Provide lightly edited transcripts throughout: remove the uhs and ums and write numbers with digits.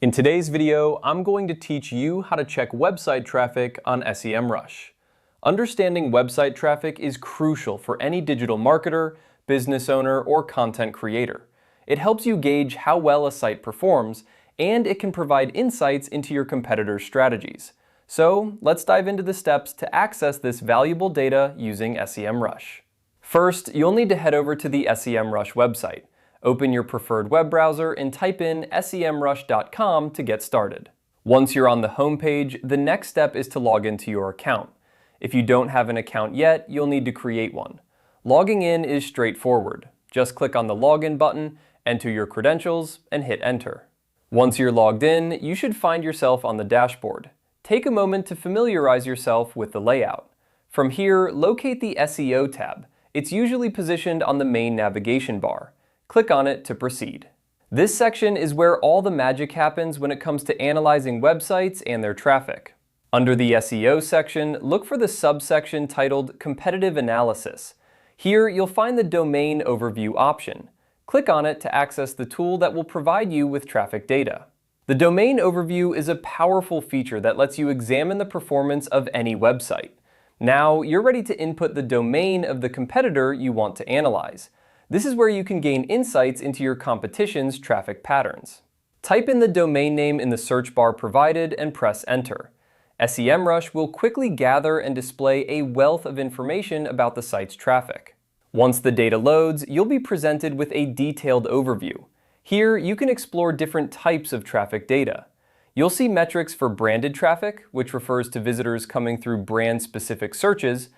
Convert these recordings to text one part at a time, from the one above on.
In today's video, I'm going to teach you how to check website traffic on Semrush. Understanding website traffic is crucial for any digital marketer, business owner, or content creator. It helps you gauge how well a site performs, and it can provide insights into your competitors' strategies. So let's dive into the steps to access this valuable data using Semrush. First, you'll need to head over to the Semrush website. Open your preferred web browser and type in semrush.com to get started. Once you're on the home page, the next step is to log into your account. If you don't have an account yet, you'll need to create one. Logging in is straightforward. Just click on the login button, enter your credentials, and hit enter. Once you're logged in, you should find yourself on the dashboard. Take a moment to familiarize yourself with the layout. From here, locate the SEO tab. It's usually positioned on the main navigation bar. Click on it to proceed. This section is where all the magic happens when it comes to analyzing websites and their traffic. Under the SEO section, look for the subsection titled Competitive Analysis. Here, you'll find the Domain Overview option. Click on it to access the tool that will provide you with traffic data. The Domain Overview is a powerful feature that lets you examine the performance of any website. Now, you're ready to input the domain of the competitor you want to analyze. This is where you can gain insights into your competition's traffic patterns. Type in the domain name in the search bar provided and press enter. Semrush will quickly gather and display a wealth of information about the site's traffic. Once the data loads, you'll be presented with a detailed overview. Here, you can explore different types of traffic data. You'll see metrics for branded traffic, which refers to visitors coming through brand-specific searches.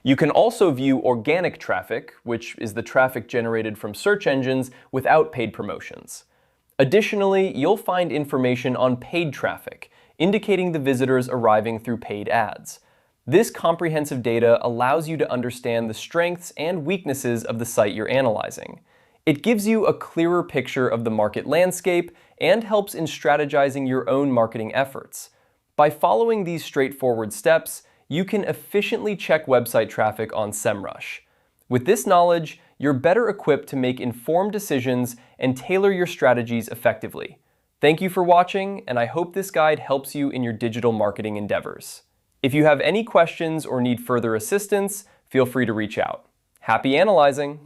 You can also view organic traffic, which is the traffic generated from search engines without paid promotions. Additionally, you'll find information on paid traffic, indicating the visitors arriving through paid ads. This comprehensive data allows you to understand the strengths and weaknesses of the site you're analyzing. It gives you a clearer picture of the market landscape and helps in strategizing your own marketing efforts. By following these straightforward steps, you can efficiently check website traffic on Semrush. With this knowledge, you're better equipped to make informed decisions and tailor your strategies effectively. Thank you for watching, and I hope this guide helps you in your digital marketing endeavors. If you have any questions or need further assistance, feel free to reach out. Happy analyzing!